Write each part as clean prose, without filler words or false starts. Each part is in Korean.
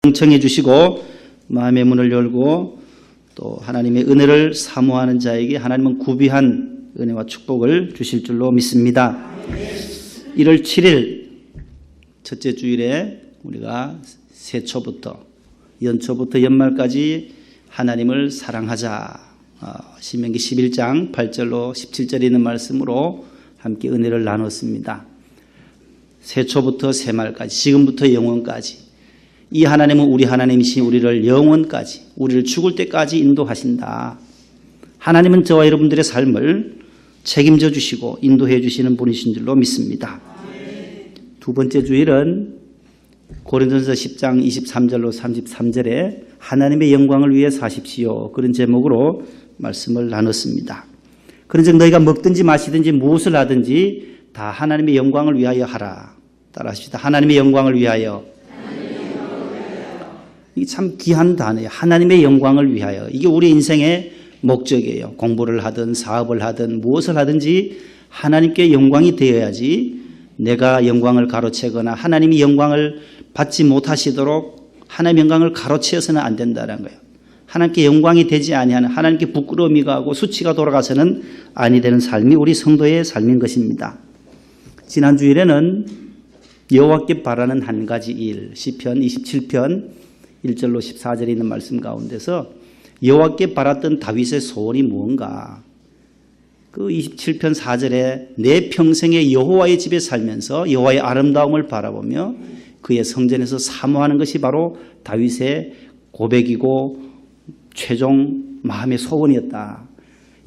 경청해 주시고 마음의 문을 열고 또 하나님의 은혜를 사모하는 자에게 하나님은 구비한 은혜와 축복을 주실 줄로 믿습니다. 1월 7일 첫째 주일에 우리가 새초부터 연초부터 연말까지 하나님을 사랑하자, 신명기 11장 8절로 17절에 있는 말씀으로 함께 은혜를 나눴습니다. 새초부터 새말까지, 지금부터 영원까지 이 하나님은 우리 하나님이신 우리를 영원까지, 우리를 죽을 때까지 인도하신다. 하나님은 저와 여러분들의 삶을 책임져 주시고 인도해 주시는 분이신 줄로 믿습니다. 두 번째 주일은 고린도전서 10장 23절로 33절에 하나님의 영광을 위해 사십시오, 그런 제목으로 말씀을 나눴습니다. 그런즉 너희가 먹든지 마시든지 무엇을 하든지 다 하나님의 영광을 위하여 하라. 따라하십시다. 하나님의 영광을 위하여. 이게 참 귀한 단어예요. 하나님의 영광을 위하여. 이게 우리 인생의 목적이에요. 공부를 하든 사업을 하든 무엇을 하든지 하나님께 영광이 되어야지, 내가 영광을 가로채거나 하나님이 영광을 받지 못하시도록 하나님의 영광을 가로채어서는 안 된다는 거예요. 하나님께 영광이 되지 아니하는, 하나님께 부끄러움이 가고 수치가 돌아가서는 아니 되는 삶이 우리 성도의 삶인 것입니다. 지난 주일에는 여호와께 바라는 한 가지 일, 시편 27편 1절로 14절에 있는 말씀 가운데서 여호와께 바랐던 다윗의 소원이 무언가, 그 27편 4절에 내 평생에 여호와의 집에 살면서 여호와의 아름다움을 바라보며 그의 성전에서 사모하는 것이 바로 다윗의 고백이고 최종 마음의 소원이었다.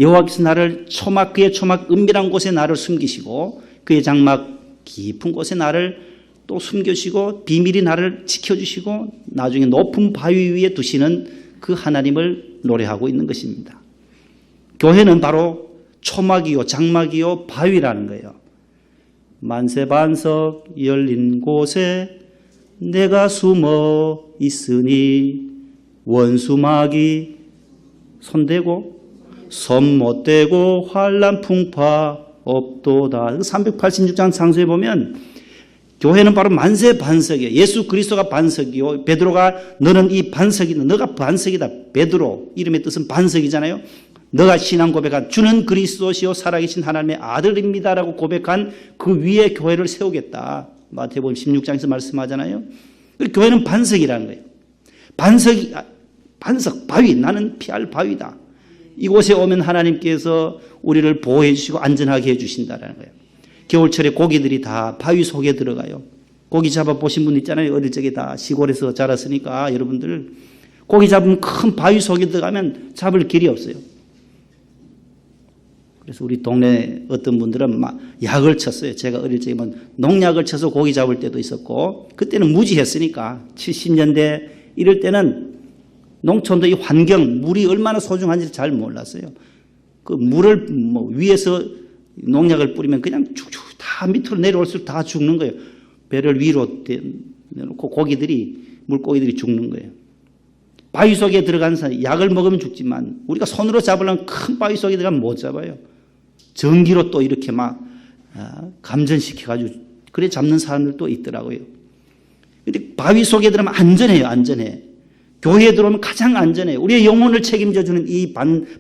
여호와께서 나를 그의 초막 은밀한 곳에 나를 숨기시고 그의 장막 깊은 곳에 나를 또 숨겨주시고 비밀이 나를 지켜주시고 나중에 높은 바위 위에 두시는 그 하나님을 노래하고 있는 것입니다. 교회는 바로 초막이요 장막이요 바위라는 거예요. 만세반석 열린 곳에 내가 숨어 있으니 원수마귀 손대고 손 못대고 환난 풍파 없도다. 386장 창세에 보면 교회는 바로 만세 반석이에요. 예수 그리스도가 반석이요, 베드로가 너는 이 반석이다, 너가 반석이다. 베드로 이름의 뜻은 반석이잖아요. 너가 신앙 고백한 주는 그리스도시요 살아계신 하나님의 아들입니다라고 고백한 그 위에 교회를 세우겠다. 마태복음 16장에서 말씀하잖아요. 교회는 반석이라는 거예요. 반석, 바위, 나는 피할 바위다. 이곳에 오면 하나님께서 우리를 보호해 주시고 안전하게 해 주신다는 거예요. 겨울철에 고기들이 다 바위 속에 들어가요. 고기 잡아보신 분 있잖아요. 어릴 적에 다 시골에서 자랐으니까 여러분들 고기 잡으면 큰 바위 속에 들어가면 잡을 길이 없어요. 그래서 우리 동네 어떤 분들은 막 약을 쳤어요. 제가 어릴 적에 농약을 쳐서 고기 잡을 때도 있었고, 그때는 무지했으니까 70년대 이럴 때는 농촌도 이 환경, 물이 얼마나 소중한지 잘 몰랐어요. 그 물을 위에서 농약을 뿌리면 그냥 쭉쭉 다 밑으로 내려올수록 다 죽는 거예요. 배를 위로 내놓고 물고기들이 죽는 거예요. 바위 속에 들어간 사람, 약을 먹으면 죽지만 우리가 손으로 잡으려면 큰 바위 속에 들어가면 못 잡아요. 전기로 또 이렇게 막 감전시켜가지고 그래 잡는 사람들도 있더라고요. 근데 바위 속에 들어가면 안전해요. 안전해. 교회에 들어오면 가장 안전해요. 우리의 영혼을 책임져주는 이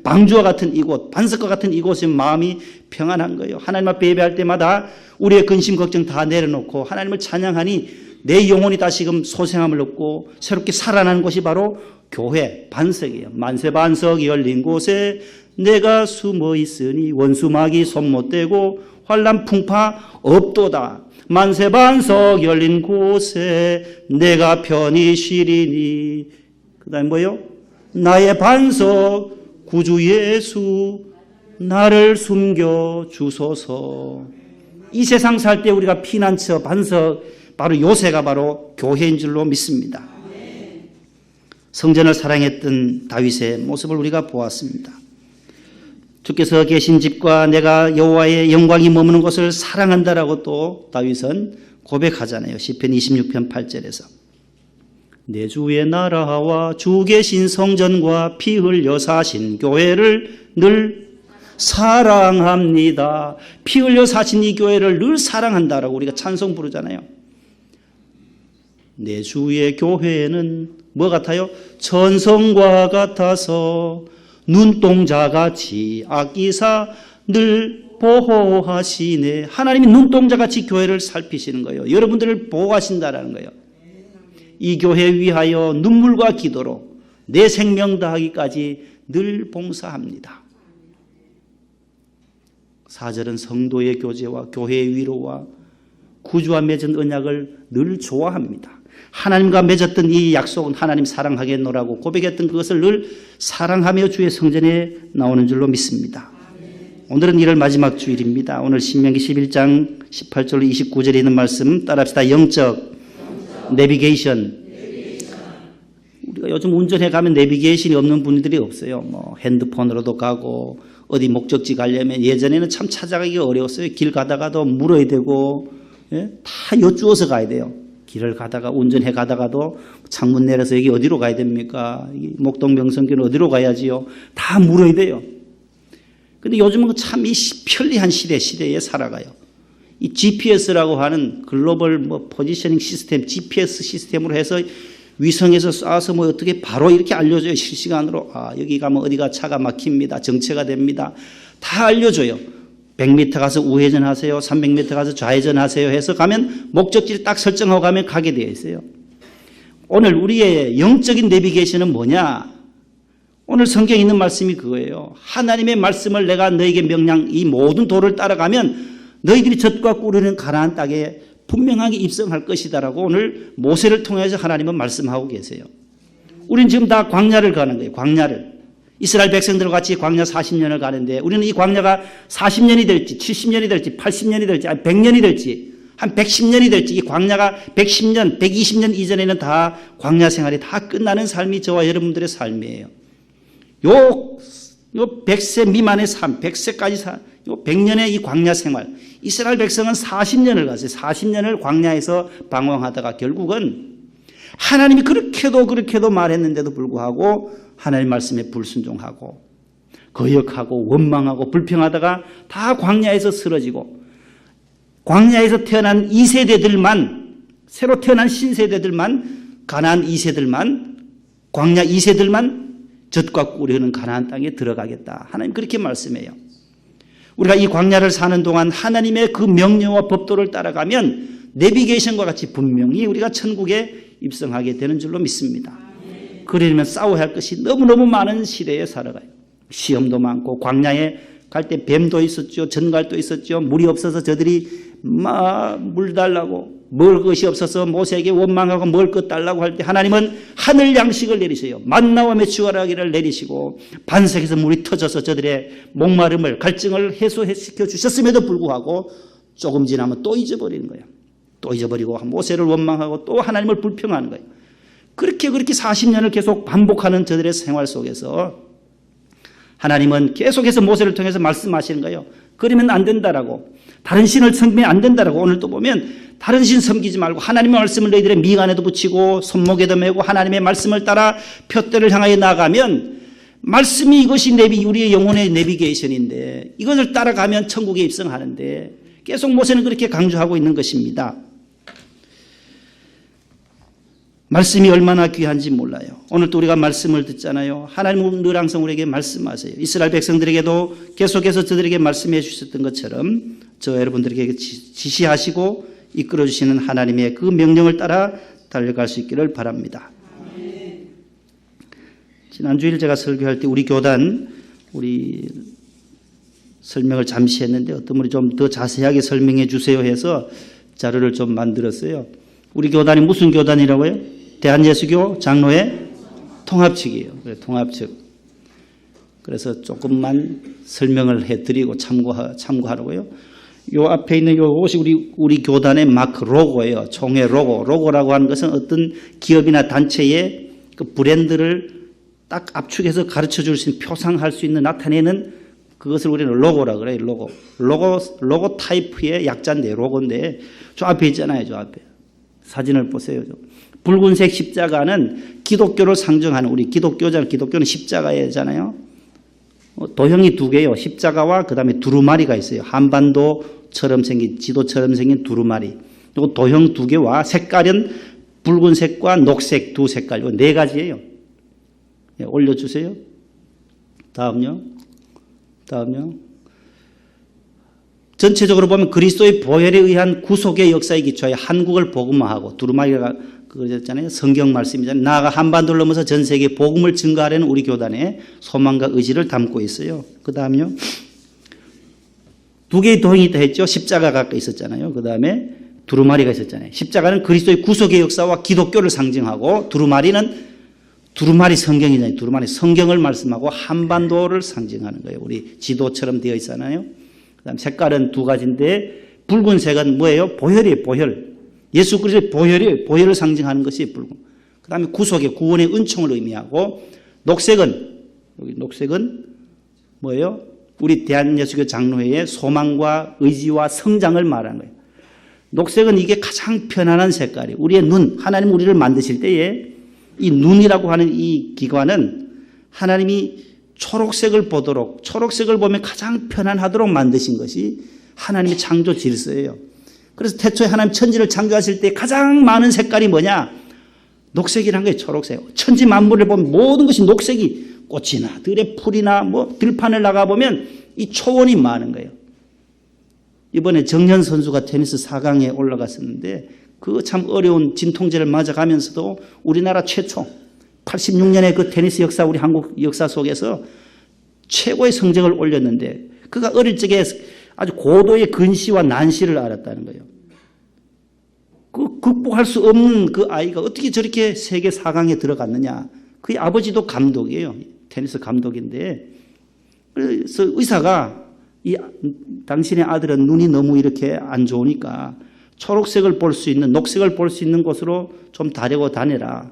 방주와 같은 이곳, 반석과 같은 이곳의 마음이 평안한 거예요. 하나님 앞에 예배할 때마다 우리의 근심 걱정 다 내려놓고 하나님을 찬양하니 내 영혼이 다시금 소생함을 얻고 새롭게 살아나는 곳이 바로 교회, 반석이에요. 만세반석 열린 곳에 내가 숨어 있으니 원수마귀 손 못 대고 환난 풍파 없도다. 만세반석 열린 곳에 내가 편히 쉬리니. 그 다음에 뭐요? 나의 반석 구주 예수 나를 숨겨 주소서. 이 세상 살 때 우리가 피난처 반석, 바로 요새가 바로 교회인 줄로 믿습니다. 성전을 사랑했던 다윗의 모습을 우리가 보았습니다. 주께서 계신 집과 내가 여호와의 영광이 머무는 곳을 사랑한다라고 또 다윗은 고백하잖아요. 시편 26편 8절에서 내 주의 나라와 주 계신 성전과 피 흘려 사신 교회를 늘 사랑합니다. 피 흘려 사신 이 교회를 늘 사랑한다라고 우리가 찬송 부르잖아요. 내 주의 교회는 뭐 같아요? 천성과 같아서 눈동자같이 아끼사 늘 보호하시네. 하나님이 눈동자같이 교회를 살피시는 거예요. 여러분들을 보호하신다라는 거예요. 이 교회 위하여 눈물과 기도로 내 생명 다하기까지 늘 봉사합니다. 4절은 성도의 교제와 교회의 위로와 구주와 맺은 언약을 늘 좋아합니다. 하나님과 맺었던 이 약속은 하나님 사랑하겠노라고 고백했던 그것을 늘 사랑하며 주의 성전에 나오는 줄로 믿습니다. 오늘은 1월 마지막 주일입니다. 오늘 신명기 11장 18절로 29절에 있는 말씀 따라합시다. 영적 내비게이션. 우리가 요즘 운전해 가면 내비게이션이 없는 분들이 없어요. 뭐 핸드폰으로도 가고 어디 목적지 가려면 예전에는 참 찾아가기 어려웠어요. 길 가다가도 물어야 되고 다 여쭈어서 가야 돼요. 길을 가다가 운전해 가다가도 창문 내려서 여기 어디로 가야 됩니까? 목동명성교는 어디로 가야지요? 다 물어야 돼요. 근데 요즘은 참 이 편리한 시대에 살아가요. 이 GPS라고 하는 글로벌 포지셔닝 시스템, GPS 시스템으로 해서 위성에서 쏴서 어떻게 바로 이렇게 알려줘요. 실시간으로. 여기 가면 어디가 차가 막힙니다. 정체가 됩니다. 다 알려줘요. 100m 가서 우회전 하세요. 300m 가서 좌회전 하세요 해서 가면 목적지를 딱 설정하고 가면 가게 되어 있어요. 오늘 우리의 영적인 내비게이션은 뭐냐? 오늘 성경에 있는 말씀이 그거예요. 하나님의 말씀을 내가 너에게 명령 이 모든 도를 따라가면 너희들이 젖과 꿀을 가나안 땅에 분명하게 입성할 것이다라고 오늘 모세를 통해서 하나님은 말씀하고 계세요. 우리는 지금 다 광야를 가는 거예요. 광야를. 이스라엘 백성들과 같이 광야 40년을 가는데 우리는 이 광야가 40년이 될지 70년이 될지 80년이 될지 100년이 될지 한 110년이 될지 이 광야가 110년, 120년 이전에는 다 광야 생활이 다 끝나는 삶이 저와 여러분들의 삶이에요. 요 100세 미만의 삶, 100세까지 요 100년의 이 광야 생활. 이스라엘 백성은 40년을 갔어요. 40년을 광야에서 방황하다가 결국은 하나님이 그렇게도 말했는데도 불구하고 하나님 말씀에 불순종하고 거역하고 원망하고 불평하다가 다 광야에서 쓰러지고 광야에서 태어난 2세대들만 새로 태어난 신세대들만 가나안 2세들만 광야 2세들만 젖과 꿀이 흐르는 가나안 땅에 들어가겠다. 하나님 그렇게 말씀해요. 우리가 이 광야를 사는 동안 하나님의 그 명령과 법도를 따라가면 내비게이션과 같이 분명히 우리가 천국에 입성하게 되는 줄로 믿습니다. 그러려면 싸워야 할 것이 너무너무 많은 시대에 살아가요. 시험도 많고 광야에 갈 때 뱀도 있었죠. 전갈도 있었죠. 물이 없어서 저들이 막 물 달라고 먹을 것이 없어서 모세에게 원망하고 먹을 것 달라고 할 때 하나님은 하늘 양식을 내리셔요. 만나와 메추라기를 내리시고 반석에서 물이 터져서 저들의 목마름을 갈증을 해소시켜 주셨음에도 불구하고 조금 지나면 또 잊어버리는 거예요. 또 잊어버리고 모세를 원망하고 또 하나님을 불평하는 거예요. 그렇게 40년을 계속 반복하는 저들의 생활 속에서 하나님은 계속해서 모세를 통해서 말씀하시는 거예요. 그러면 안 된다라고. 다른 신을 섬기면 안 된다라고. 오늘 또 보면 다른 신 섬기지 말고 하나님의 말씀을 너희들의 미간에도 붙이고 손목에도 메고 하나님의 말씀을 따라 표대를 향하여 나가면 말씀이 이것이 우리의 영혼의 내비게이션인데 이것을 따라가면 천국에 입성하는데 계속 모세는 그렇게 강조하고 있는 것입니다. 말씀이 얼마나 귀한지 몰라요. 오늘 또 우리가 말씀을 듣잖아요. 하나님은 늘 항상 우리에게 말씀하세요. 이스라엘 백성들에게도 계속해서 저들에게 말씀해 주셨던 것처럼 저 여러분들에게 지시하시고 이끌어 주시는 하나님의 그 명령을 따라 달려갈 수 있기를 바랍니다. 지난 주일 제가 설교할 때 우리 교단 우리 설명을 잠시 했는데 어떤 분이 좀 더 자세하게 설명해 주세요 해서 자료를 좀 만들었어요. 우리 교단이 무슨 교단이라고요? 대한예수교 장로회 통합측이에요. 통합측. 그래서 조금만 설명을 해드리고 참고하라고요. 요 앞에 있는 요 옷이 우리 교단의 마크 로고예요. 총회 로고. 로고라고 하는 것은 어떤 기업이나 단체의 그 브랜드를 딱 압축해서 가르쳐 줄 수 있는 표상할 수 있는 나타내는 그것을 우리는 로고라 그래요. 로고 타입의 약자인데 로고인데 저 앞에 있잖아요. 저 앞에. 사진을 보세요. 붉은색 십자가는 기독교를 상징하는 우리 기독교는 십자가잖아요. 도형이 두 개요. 십자가와 그다음에 두루마리가 있어요. 한반도처럼 생긴 지도처럼 생긴 두루마리. 그리고 도형 두 개와 색깔은 붉은색과 녹색 두 색깔, 네 가지예요. 예, 올려주세요. 다음요. 전체적으로 보면 그리스도의 보혈에 의한 구속의 역사에 기초하여 한국을 복음화하고 두루마리가 그러잖아요. 성경 말씀이잖아요. 나아가 한반도를 넘어서 전 세계에 복음을 증거하려는 우리 교단의 소망과 의지를 담고 있어요. 그 다음요. 두 개의 도형이 있다 했죠. 십자가가 있었잖아요. 그 다음에 두루마리가 있었잖아요. 십자가는 그리스도의 구속의 역사와 기독교를 상징하고 두루마리 성경이잖아요. 두루마리 성경을 말씀하고 한반도를 상징하는 거예요. 우리 지도처럼 되어 있잖아요. 그 다음 색깔은 두 가지인데 붉은색은 뭐예요? 보혈이에요. 보혈. 예수 그리스도의 보혈을 상징하는 것이 붉은. 그 다음에 구속의 구원의 은총을 의미하고 녹색은 뭐예요? 우리 대한예수교 장로회의 소망과 의지와 성장을 말하는 거예요. 녹색은 이게 가장 편안한 색깔이에요. 우리의 눈, 하나님 우리를 만드실 때에 이 눈이라고 하는 이 기관은 하나님이 초록색을 보면 가장 편안하도록 만드신 것이 하나님의 창조 질서예요. 그래서 태초에 하나님 천지를 창조하실 때 가장 많은 색깔이 뭐냐? 녹색이라는 거예요. 초록색. 천지 만물을 보면 모든 것이 녹색이 꽃이나 들의 풀이나 뭐 들판을 나가보면 이 초원이 많은 거예요. 이번에 정현 선수가 테니스 4강에 올라갔었는데 그 참 어려운 진통제를 맞아가면서도 우리나라 최초 86년의 그 테니스 역사, 우리 한국 역사 속에서 최고의 성적을 올렸는데 그가 어릴 적에 아주 고도의 근시와 난시를 앓았다는 거예요. 그 극복할 수 없는 그 아이가 어떻게 저렇게 세계 4강에 들어갔느냐. 그의 아버지도 감독이에요. 테니스 감독인데 그래서 의사가 당신의 아들은 눈이 너무 이렇게 안 좋으니까 초록색을 볼 수 있는, 녹색을 볼 수 있는 곳으로 좀 다니고 다녀라.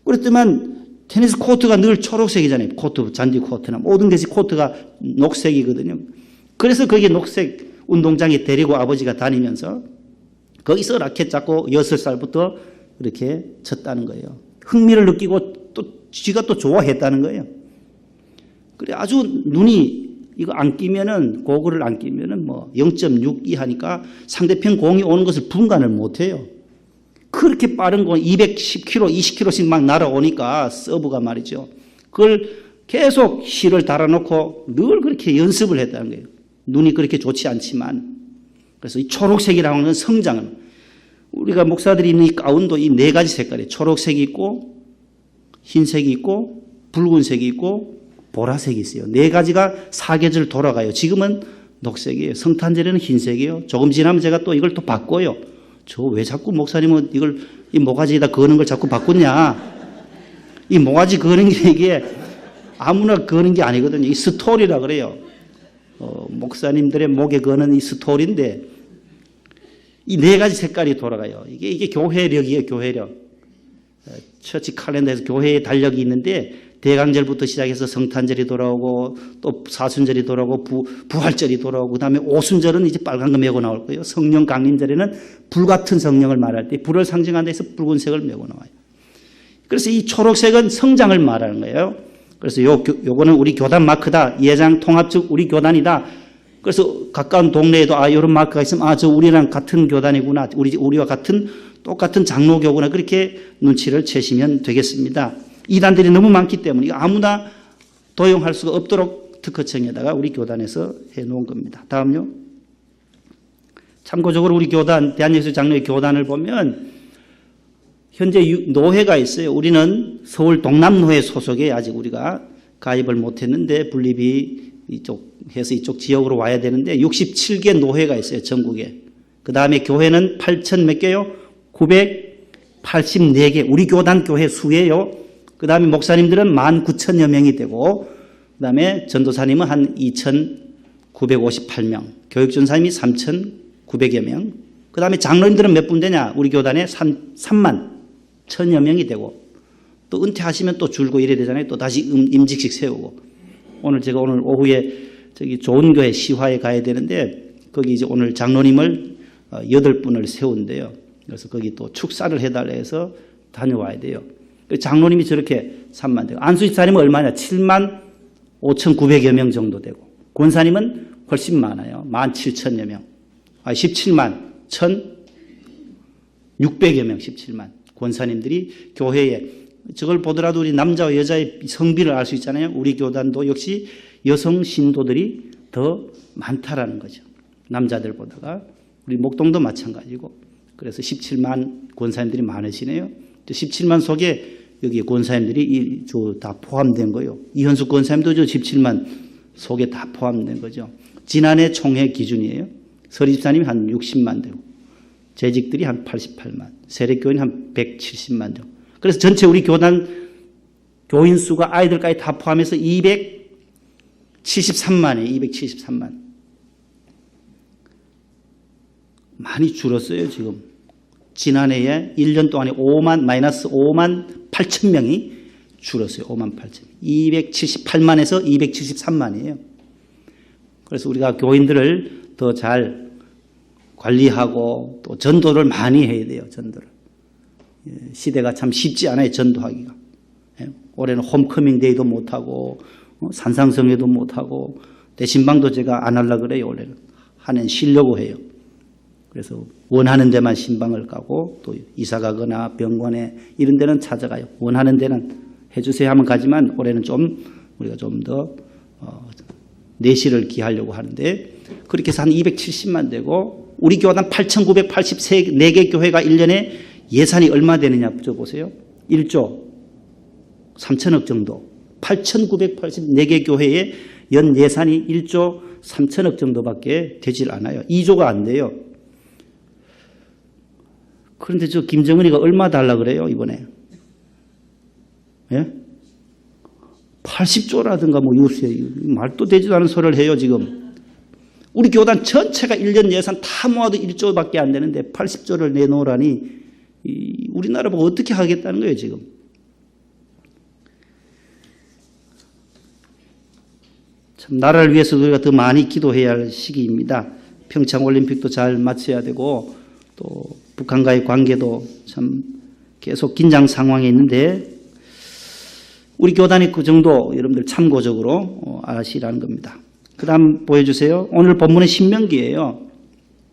그랬더만 테니스 코트가 늘 초록색이잖아요. 코트, 잔디 코트나 모든 것이 코트가 녹색이거든요. 그래서 거기 녹색 운동장에 데리고 아버지가 다니면서 거기서 라켓 잡고 6살부터 이렇게 쳤다는 거예요. 흥미를 느끼고 또 쥐가 또 좋아했다는 거예요. 그래 아주 눈이 이거 안 끼면은 고글을 안 끼면은 뭐 0.6 이하니까 상대편 공이 오는 것을 분간을 못 해요. 그렇게 빠른 공 210km, 20km씩 막 날아오니까 서브가 말이죠. 그걸 계속 실을 달아놓고 늘 그렇게 연습을 했다는 거예요. 눈이 그렇게 좋지 않지만. 그래서 이 초록색이라고 하는 성장은 우리가 목사들이 입는 이 가운도 이 네 가지 색깔이 초록색이 있고 흰색이 있고 붉은색이 있고 보라색이 있어요. 네 가지가 사계절 돌아가요. 지금은 녹색이에요. 성탄절에는 흰색이에요. 조금 지나면 제가 또 이걸 또 바꿔요. 저 왜 자꾸 목사님은 이걸 이 모가지에다 거는 걸 자꾸 바꾸냐? 이 모가지 거는 게 이게 아무나 거는 게 아니거든요. 이 스토리라 그래요. 목사님들의 목에 거는 이 스토리인데 이 네 가지 색깔이 돌아가요. 이게 교회력이에요. 교회력. 처치 칼렌더에서 교회의 달력이 있는데 대강절부터 시작해서 성탄절이 돌아오고 또 사순절이 돌아오고 부활절이 돌아오고 그다음에 오순절은 이제 빨간 거 메고 나올 거예요. 성령 강림절에는 불같은 성령을 말할 때 불을 상징하는 데서 붉은색을 메고 나와요. 그래서 이 초록색은 성장을 말하는 거예요. 그래서 요거는 우리 교단 마크다. 예장 통합적 우리 교단이다. 그래서 가까운 동네에도 이런 마크가 있으면 저 우리랑 같은 교단이구나. 우리와 똑같은 장로교구나. 그렇게 눈치를 채시면 되겠습니다. 이단들이 너무 많기 때문에 아무나 도용할 수가 없도록 특허청에다가 우리 교단에서 해놓은 겁니다. 다음요. 참고적으로 우리 교단, 대한예수 장로회 교단을 보면 현재 노회가 있어요. 우리는 서울 동남노회 소속에 아직 우리가 가입을 못했는데 분립이 이쪽 지역으로 와야 되는데 67개 노회가 있어요. 전국에. 그 다음에 교회는 8,000 몇 개요? 984개. 우리 교단 교회 수예요. 그 다음에 목사님들은 19,000여 명이 되고 그 다음에 전도사님은 한 2,958명, 교육전사님이 3,900여 명, 그 다음에 장로님들은 몇 분 되냐? 우리 교단에 3만 1,000여 명이 되고 또 은퇴하시면 또 줄고 이래야 되잖아요. 또 다시 임직식 세우고 제가 오늘 오후에 저기 좋은 교회 시화에 가야 되는데 거기 이제 오늘 장로님을 8분을 세운대요. 그래서 거기 또 축사를 해달라 해서 다녀와야 돼요. 장로님이 저렇게 3만 되고 안수집사님은 얼마냐? 7만 5,900여 명 정도 되고 권사님은 훨씬 많아요. 17,000여 명. 17만 1,600여 명, 17만. 권사님들이 교회에 저걸 보더라도 우리 남자와 여자의 성비를 알 수 있잖아요. 우리 교단도 역시 여성 신도들이 더 많다라는 거죠. 남자들보다가. 우리 목동도 마찬가지고. 그래서 17만 권사님들이 많으시네요. 17만 속에 여기 권사님들이 다 포함된 거예요. 이현숙 권사님도 저 17만 속에 다 포함된 거죠. 지난해 총회 기준이에요. 서리집사님이 한 60만 되고 재직들이 한 88만, 세례교인 한 170만 되고. 그래서 전체 우리 교단 교인 수가 아이들까지 다 포함해서 273만이에요. 273만. 많이 줄었어요, 지금. 지난해에 1년 동안에 마이너스 5만 8천 명이 줄었어요. 5만 8천. 278만에서 273만이에요. 그래서 우리가 교인들을 더 잘 관리하고 또 전도를 많이 해야 돼요. 전도를. 시대가 참 쉽지 않아요. 전도하기가. 올해는 홈커밍 데이도 못하고 산상성회도 못하고 대신방도 제가 안 하려고 그래요. 올해는. 하는 쉬려고 해요. 그래서 원하는 데만 신방을 가고 또 이사 가거나 병원에 이런 데는 찾아가요. 원하는 데는 해주세요 하면 가지만 올해는 좀 우리가 좀 더 내실을 기하려고 하는데 그렇게 해서 한 270만 되고 우리 교단 8,984개 교회가 1년에 예산이 얼마 되느냐 보세요. 1조 3천억 정도. 8,984개 교회의 연 예산이 1조 3천억 정도밖에 되질 않아요. 2조가 안 돼요. 그런데 저 김정은이가 얼마 달라 그래요, 이번에? 예? 80조라든가 뭐 요새 말도 되지도 않은 소리를 해요, 지금. 우리 교단 전체가 1년 예산 다 모아도 1조밖에 안 되는데 80조를 내놓으라니 우리나라 보고 어떻게 하겠다는 거예요, 지금. 참 나라를 위해서 우리가 더 많이 기도해야 할 시기입니다. 평창올림픽도 잘 마쳐야 되고 또 북한과의 관계도 참 계속 긴장 상황에 있는데 우리 교단이 그 정도 여러분들 참고적으로 아시라는 겁니다. 그 다음 보여주세요. 오늘 본문은 신명기예요.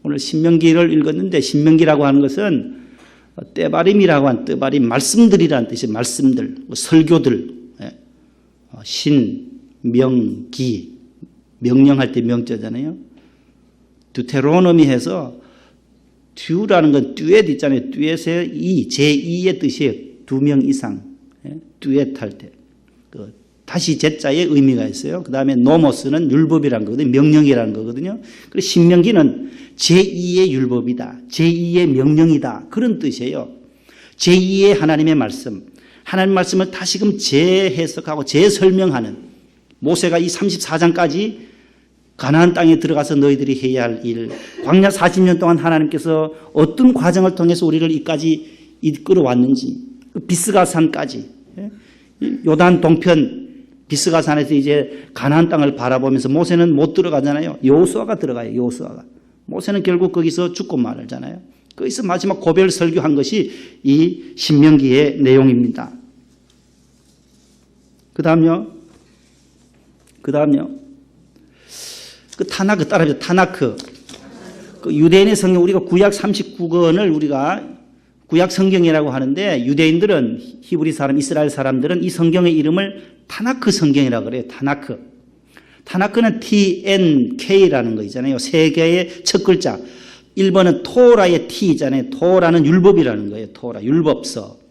오늘 신명기를 읽었는데 신명기라고 하는 것은 때바림이라고 한 때바림 말씀들이라는 뜻이에요. 말씀들, 설교들, 신, 명, 기, 명령할 때 명자잖아요. 두테로노미 해서 듀라는 건 듀엣 있잖아요. 듀엣의 제2의 뜻이에요. 2명 이상. 듀엣 할 때. 다시 제자의 의미가 있어요. 그 다음에 노모스는 율법이라는 거거든요. 명령이라는 거거든요. 그래서 신명기는 제2의 율법이다. 제2의 명령이다. 그런 뜻이에요. 제2의 하나님의 말씀. 하나님의 말씀을 다시금 재해석하고 재설명하는 모세가 이 34장까지 가나안 땅에 들어가서 너희들이 해야 할 일, 광야 40년 동안 하나님께서 어떤 과정을 통해서 우리를 이까지 이끌어왔는지, 비스가산까지, 요단 동편 비스가산에서 이제 가나안 땅을 바라보면서 모세는 못 들어가잖아요. 여호수아가 들어가요. 여호수아가. 모세는 결국 거기서 죽고 말잖아요. 거기서 마지막 고별 설교한 것이 이 신명기의 내용입니다. 그 다음요. 그 타나크 따라합니다. 타나크. 그 유대인의 성경 우리가 구약 39권을 우리가 구약 성경이라고 하는데 유대인들은 히브리 사람, 이스라엘 사람들은 이 성경의 이름을 타나크 성경이라고 그래요. 타나크. 타나크는 TNK라는 거 있잖아요. 세 개의 첫 글자. 1번은 토라의 T잖아요. 토라는 율법이라는 거예요. 토라, 율법서.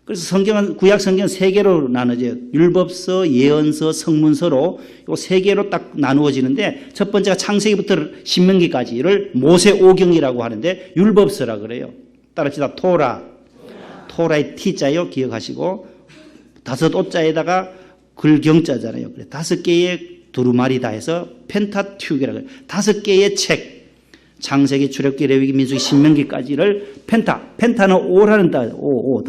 그래서 성경은 구약 성경은 세 개로 나눠져요. 율법서, 예언서, 성문서로 이 세 개로 딱 나누어지는데 첫 번째가 창세기부터 신명기까지를 모세오경이라고 하는데 율법서라 그래요. 따라합시다. 토라. 토라의 T자요. 기억하시고 5오자에다가 글경자잖아요. 그래 5개의 두루마리다 해서 펜타튜크라고 해요. 5개의 책. 창세기, 출애굽기, 레위기, 민수기, 신명기까지를 펜타는 5라는 단어. 5.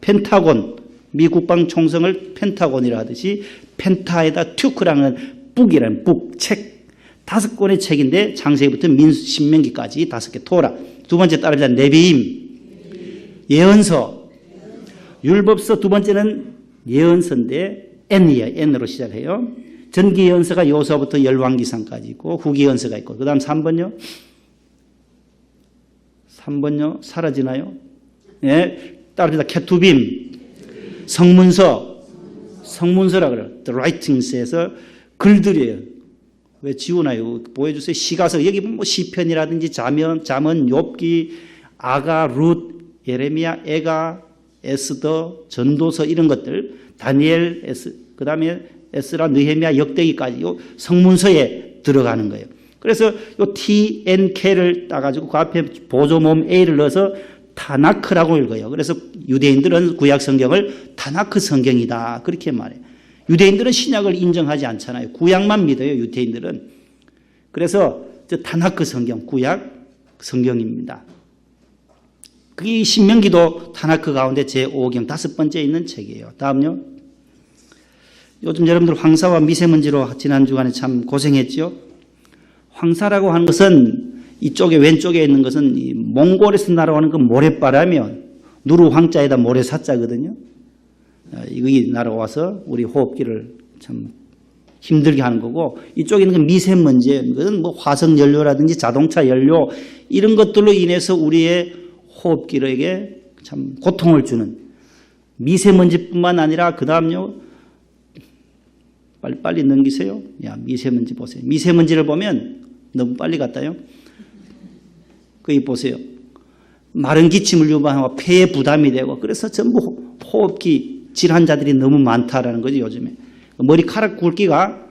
펜타곤, 미 국방 총성을 펜타곤이라 하듯이 펜타에다 튜크라는 북이라는 북, 책 5권의 책인데 창세기부터 신명기까지 5개 토라. 두 번째 따라합니다. 네비임, 예언서, 율법서 두 번째는 예언서인데 N이에요. N으로 시작해요. 전기 예언서가 여호수아부터 열왕기상까지 있고 후기 예언서가 있고 그 다음 3번요. 사라지나요? 예. 따릅니다. 케투빔, 성문서라 그래요. The writings에서 글들이에요. 왜 지우나요? 보여주세요. 시가서. 여기 뭐 시편이라든지 잠언, 욥기, 아가, 룻, 예레미야, 에가, 에스더, 전도서 이런 것들, 다니엘, 그 다음에 에스라, 느헤미야, 역대기까지 요 성문서에 들어가는 거예요. 그래서 요 T, N, K를 따가지고 그 앞에 보조모음 A를 넣어서 타나크라고 읽어요. 그래서 유대인들은 구약 성경을 타나크 성경이다. 그렇게 말해요. 유대인들은 신약을 인정하지 않잖아요. 구약만 믿어요. 유대인들은. 그래서 저 타나크 성경, 구약 성경입니다. 그게 신명기도 타나크 가운데 제5경 5번째 있는 책이에요. 다음요. 요즘 여러분들 황사와 미세먼지로 지난 주간에 참 고생했죠. 황사라고 하는 것은 이쪽에 왼쪽에 있는 것은 이 몽골에서 날아오는 그 모래바람이요. 누르 황자에다 모래사자거든요. 이게 날아와서 우리 호흡기를 참 힘들게 하는 거고, 이쪽에 있는 그 미세먼지, 그건 뭐 화석 연료라든지 자동차 연료 이런 것들로 인해서 우리의 호흡기에게 참 고통을 주는 미세먼지뿐만 아니라 그 다음요. 빨리 넘기세요. 야, 미세먼지 보세요. 미세먼지를 보면 너무 빨리 갔다요. 거기 보세요. 마른 기침을 유발하고 폐에 부담이 되고, 그래서 전부 호흡기 질환자들이 너무 많다라는 거죠, 요즘에. 머리카락 굵기가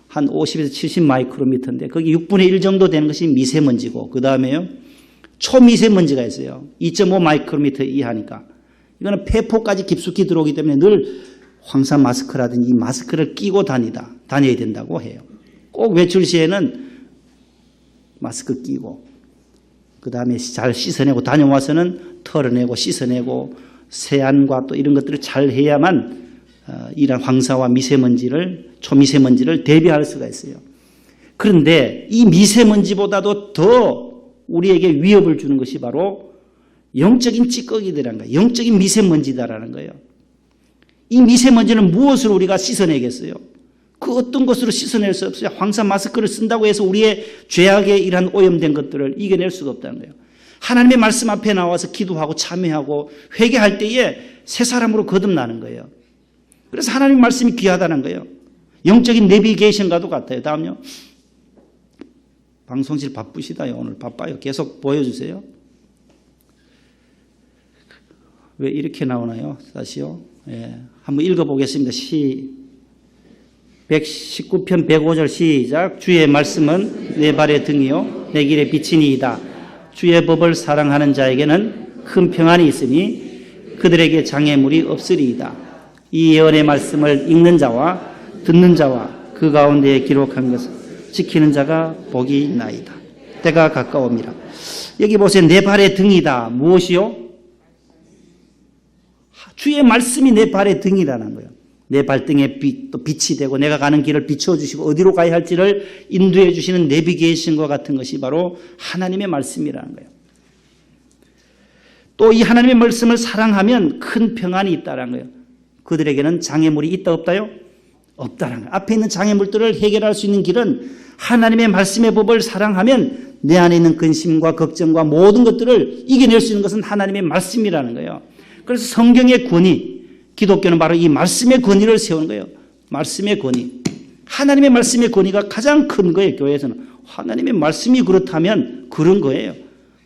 한 50에서 70 마이크로미터인데 거기 6분의 1 정도 되는 것이 미세먼지고, 그 다음에요. 초미세먼지가 있어요. 2.5 마이크로미터 이하니까. 이거는 폐포까지 깊숙이 들어오기 때문에 늘 황사 마스크라든지 이 마스크를 끼고 다녀야 된다고 해요. 꼭 외출 시에는 마스크 끼고, 그 다음에 잘 씻어내고 다녀와서는 털어내고 씻어내고 세안과 또 이런 것들을 잘 해야만 이런 황사와 미세먼지를, 초미세먼지를 대비할 수가 있어요. 그런데 이 미세먼지보다도 더 우리에게 위협을 주는 것이 바로 영적인 찌꺼기들이라는 거예요. 영적인 미세먼지다라는 거예요. 이 미세먼지는 무엇으로 우리가 씻어내겠어요? 그 어떤 것으로 씻어낼 수 없어요. 황사 마스크를 쓴다고 해서 우리의 죄악의 이러한 오염된 것들을 이겨낼 수가 없다는 거예요. 하나님의 말씀 앞에 나와서 기도하고 참회하고 회개할 때에 새 사람으로 거듭나는 거예요. 그래서 하나님의 말씀이 귀하다는 거예요. 영적인 내비게이션과도 같아요. 다음요. 방송실 바쁘시다요. 오늘 바빠요. 계속 보여주세요. 왜 이렇게 나오나요? 다시요. 예. 한번 읽어보겠습니다. 119편 105절 시작. 주의 말씀은 내 발의 등이요 내 길의 빛이니이다. 주의 법을 사랑하는 자에게는 큰 평안이 있으니 그들에게 장애물이 없으리이다. 이 예언의 말씀을 읽는 자와 듣는 자와 그 가운데에 기록한 것을 지키는 자가 복이 있나이다. 때가 가까웁니다. 여기 보세요. 내 발의 등이다. 무엇이요? 주의 말씀이 내 발의 등이라는 거예요. 내 발등에 또 빛이 되고 내가 가는 길을 비춰주시고 어디로 가야 할지를 인도해 주시는 내비게이션과 같은 것이 바로 하나님의 말씀이라는 거예요. 또 이 하나님의 말씀을 사랑하면 큰 평안이 있다는 거예요. 그들에게는 장애물이 있다 없다요? 없다는 거예요. 앞에 있는 장애물들을 해결할 수 있는 길은 하나님의 말씀의 법을 사랑하면 내 안에 있는 근심과 걱정과 모든 것들을 이겨낼 수 있는 것은 하나님의 말씀이라는 거예요. 그래서 성경의 권위, 기독교는 바로 이 말씀의 권위를 세우는 거예요. 말씀의 권위. 하나님의 말씀의 권위가 가장 큰 거예요. 교회에서는. 하나님의 말씀이 그렇다면 그런 거예요.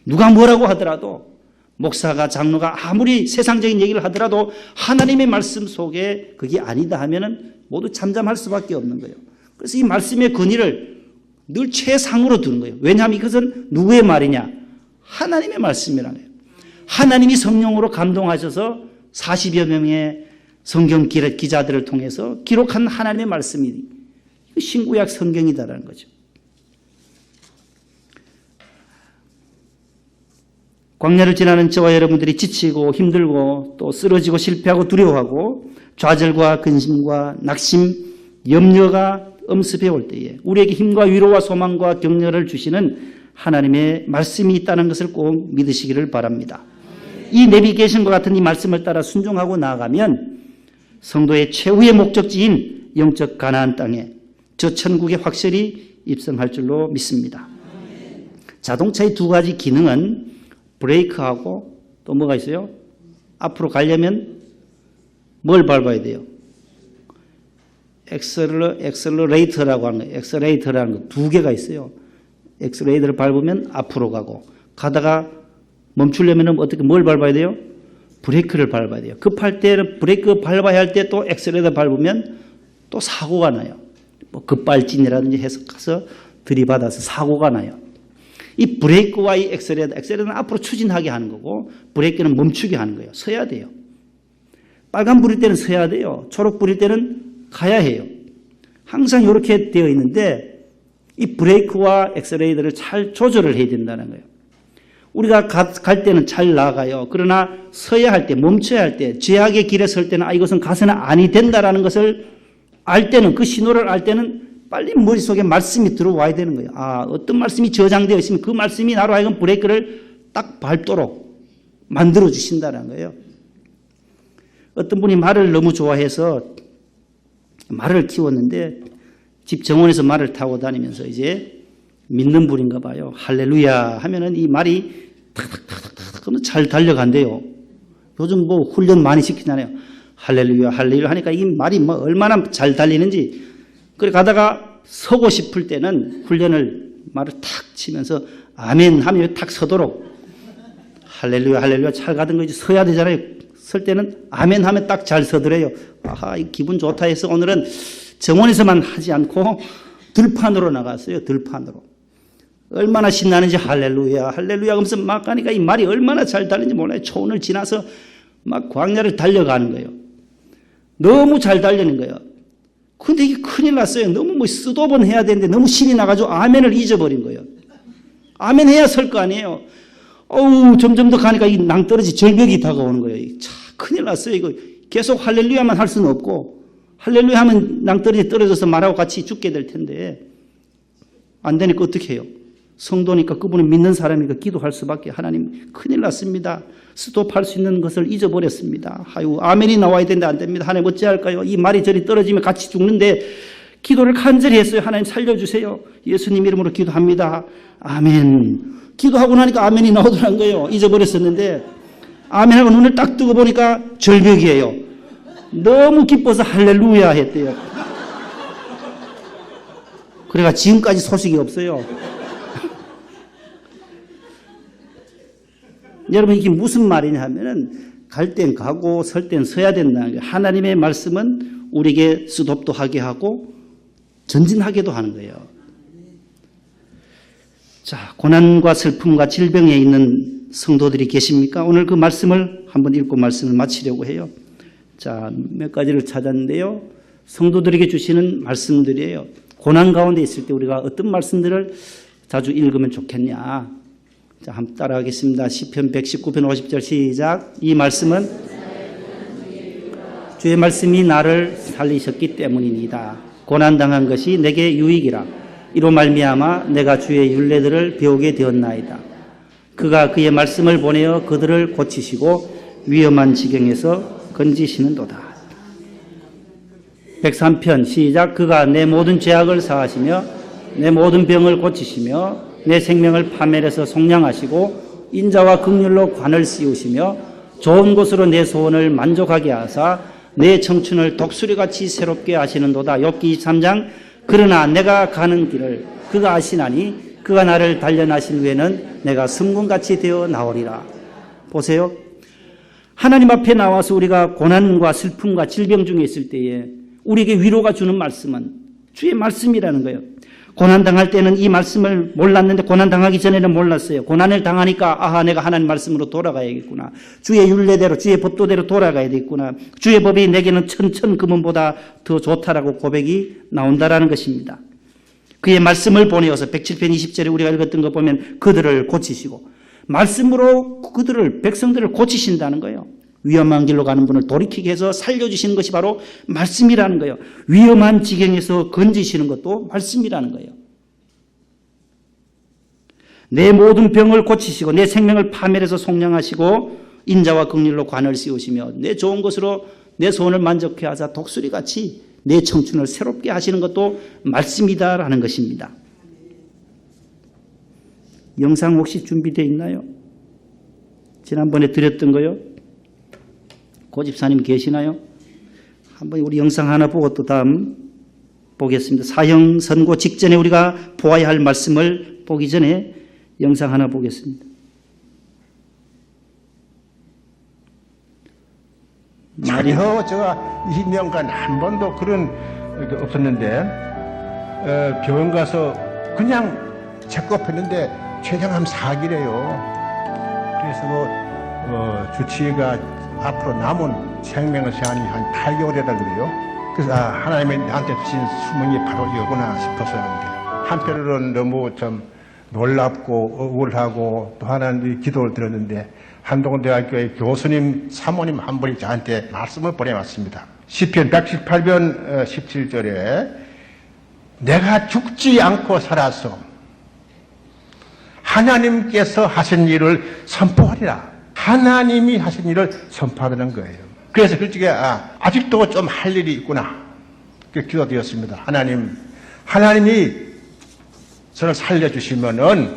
누가 뭐라고 하더라도, 목사가 장로가 아무리 세상적인 얘기를 하더라도 하나님의 말씀 속에 그게 아니다 하면은 모두 잠잠할 수밖에 없는 거예요. 그래서 이 말씀의 권위를 늘 최상으로 두는 거예요. 왜냐하면 이것은 누구의 말이냐? 하나님의 말씀이라는 거예요. 하나님이 성령으로 감동하셔서 40여 명의 성경 기자들을 통해서 기록한 하나님의 말씀이 신구약 성경이다라는 거죠. 광야를 지나는 저와 여러분들이 지치고 힘들고 또 쓰러지고 실패하고 두려워하고 좌절과 근심과 낙심, 염려가 엄습해 올 때에 우리에게 힘과 위로와 소망과 격려를 주시는 하나님의 말씀이 있다는 것을 꼭 믿으시기를 바랍니다. 이 내비게이션과 같은 이 말씀을 따라 순종하고 나아가면 성도의 최후의 목적지인 영적 가나안 땅에 저 천국에 확실히 입성할 줄로 믿습니다. 자동차의 두 가지 기능은 브레이크하고 또 뭐가 있어요? 앞으로 가려면 뭘 밟아야 돼요? 엑셀러레이터라고 하는 거예요. 엑셀레이터라는 거 두 개가 있어요. 엑셀레이터를 밟으면 앞으로 가고, 가다가 멈추려면 어떻게 뭘 밟아야 돼요? 브레이크를 밟아야 돼요. 급할 때는 브레이크 밟아야 할 때 또 엑셀레이터 밟으면 또 사고가 나요. 뭐 급발진이라든지 해서 가서 들이받아서 사고가 나요. 이 브레이크와 이 엑셀레이터는 앞으로 추진하게 하는 거고, 브레이크는 멈추게 하는 거예요. 서야 돼요. 빨간 불일 때는 서야 돼요. 초록 불일 때는 가야 해요. 항상 이렇게 되어 있는데 이 브레이크와 엑셀레이터를 잘 조절을 해야 된다는 거예요. 우리가 갈 때는 잘 나가요. 그러나 서야 할 때, 멈춰야 할 때, 죄악의 길에 설 때는 이것은 가서는 아니 된다라는 것을 알 때는, 그 신호를 알 때는 빨리 머릿속에 말씀이 들어와야 되는 거예요. 어떤 말씀이 저장되어 있으면 그 말씀이 나로 하여금 브레이크를 딱 밟도록 만들어 주신다는 거예요. 어떤 분이 말을 너무 좋아해서 말을 키웠는데 집 정원에서 말을 타고 다니면서 이제 믿는 분인가 봐요. 할렐루야 하면은 이 말이 탁탁탁탁탁 잘 달려간대요. 요즘 뭐 훈련 많이 시키잖아요. 할렐루야 할렐루야 하니까 이 말이 뭐 얼마나 잘 달리는지. 그래 가다가 서고 싶을 때는 훈련을 말을 탁 치면서 아멘 하면 탁 서도록, 할렐루야 할렐루야 잘 가던 거지 서야 되잖아요. 설 때는 아멘 하면 딱 잘 서더래요. 이 기분 좋다 해서 오늘은 정원에서만 하지 않고 들판으로 나갔어요. 들판으로. 얼마나 신나는지 할렐루야 할렐루야 하면서 막 가니까 이 말이 얼마나 잘 달리는지 몰라요. 초원을 지나서 막 광야를 달려가는 거예요. 너무 잘 달리는 거예요. 근데 이게 큰일 났어요. 너무 뭐 스톱은 해야 되는데 너무 신이 나가지고 아멘을 잊어버린 거예요. 아멘 해야 설 거 아니에요. 점점 더 가니까 이 낭떠러지 절벽이 다가오는 거예요. 참 큰일 났어요. 이거 계속 할렐루야만 할 수는 없고, 할렐루야 하면 낭떠러지 떨어져서 말하고 같이 죽게 될 텐데 안 되니까 어떻게 해요? 성도니까 그분을 믿는 사람이니까 기도할 수밖에. 하나님 큰일 났습니다. 스톱할 수 있는 것을 잊어버렸습니다. 아멘이 나와야 되는데 안 됩니다. 하나님 어찌할까요? 이 말이 저리 떨어지면 같이 죽는데 기도를 간절히 했어요. 하나님 살려주세요. 예수님 이름으로 기도합니다. 아멘. 기도하고 나니까 아멘이 나오더란 거예요. 잊어버렸었는데 아멘하고 눈을 딱 뜨고 보니까 절벽이에요. 너무 기뻐서 할렐루야 했대요. 그래가 지금까지 소식이 없어요. 여러분 이게 무슨 말이냐 하면은 갈 땐 가고 설 땐 서야 된다는 거예요. 하나님의 말씀은 우리에게 스톱도 하게 하고 전진하게도 하는 거예요. 자, 고난과 슬픔과 질병에 있는 성도들이 계십니까? 오늘 그 말씀을 한번 읽고 말씀을 마치려고 해요. 자, 몇 가지를 찾았는데요. 성도들에게 주시는 말씀들이에요. 고난 가운데 있을 때 우리가 어떤 말씀들을 자주 읽으면 좋겠냐. 자, 한번 따라하겠습니다. 시편 119편 50절 시작. 이 말씀은 주의 말씀이 나를 살리셨기 때문이니이다. 고난당한 것이 내게 유익이라. 이로 말미암아 내가 주의 율례들을 배우게 되었나이다. 그가 그의 말씀을 보내어 그들을 고치시고 위험한 지경에서 건지시는도다. 103편 시작. 그가 내 모든 죄악을 사하시며 내 모든 병을 고치시며 내 생명을 파멸해서 속량하시고 인자와 긍휼로 관을 씌우시며 좋은 곳으로 내 소원을 만족하게 하사 내 청춘을 독수리같이 새롭게 하시는도다. 욥기 23장. 그러나 내가 가는 길을 그가 아시나니 그가 나를 단련하신 후에는 내가 승군같이 되어 나오리라. 보세요. 하나님 앞에 나와서 우리가 고난과 슬픔과 질병 중에 있을 때에 우리에게 위로가 주는 말씀은 주의 말씀이라는 거예요. 고난당할 때는 이 말씀을 몰랐는데 고난당하기 전에는 몰랐어요. 고난을 당하니까 내가 하나님 말씀으로 돌아가야겠구나. 주의 율례대로 주의 법도대로 돌아가야 되겠구나. 주의 법이 내게는 천천 금은보다 더 좋다라고 고백이 나온다라는 것입니다. 그의 말씀을 보내어서 107편 20절에 우리가 읽었던 거 보면 그들을 고치시고 말씀으로 그들을 백성들을 고치신다는 거예요. 위험한 길로 가는 분을 돌이키게 해서 살려주시는 것이 바로 말씀이라는 거예요. 위험한 지경에서 건지시는 것도 말씀이라는 거예요. 내 모든 병을 고치시고 내 생명을 파멸해서 속량하시고 인자와 긍휼로 관을 씌우시며 내 좋은 것으로 내 소원을 만족해 하사 독수리같이 내 청춘을 새롭게 하시는 것도 말씀이다라는 것입니다. 영상 혹시 준비되어 있나요? 지난번에 드렸던 거요. 고집사님 계시나요? 한번 우리 영상 하나 보고 또 다음 보겠습니다. 사형 선고 직전에 우리가 보아야 할 말씀을 보기 전에 영상 하나 보겠습니다. 전혀 제가 20년간 한 번도 그런 게 없었는데 병원 가서 그냥 체크업했는데 췌장암 4기래요. 그래서 주치의가 앞으로 남은 생명의 시간이 한 8개월이라 그래요. 그래서 하나님이 나한테 주신 수명이 바로 이거구나 싶었었는데 한편으로는 너무 좀 놀랍고 억울하고 또 하나님 기도를 드렸는데 한동대학교의 교수님 사모님 한 분이 저한테 말씀을 보내왔습니다. 시편 118편 17절에 내가 죽지 않고 살아서 하나님께서 하신 일을 선포하리라. 하나님이 하신 일을 선포하는 거예요. 그래서 그쪽에 아직도 좀 할 일이 있구나. 그렇게 기도드렸습니다. 하나님이 저를 살려주시면은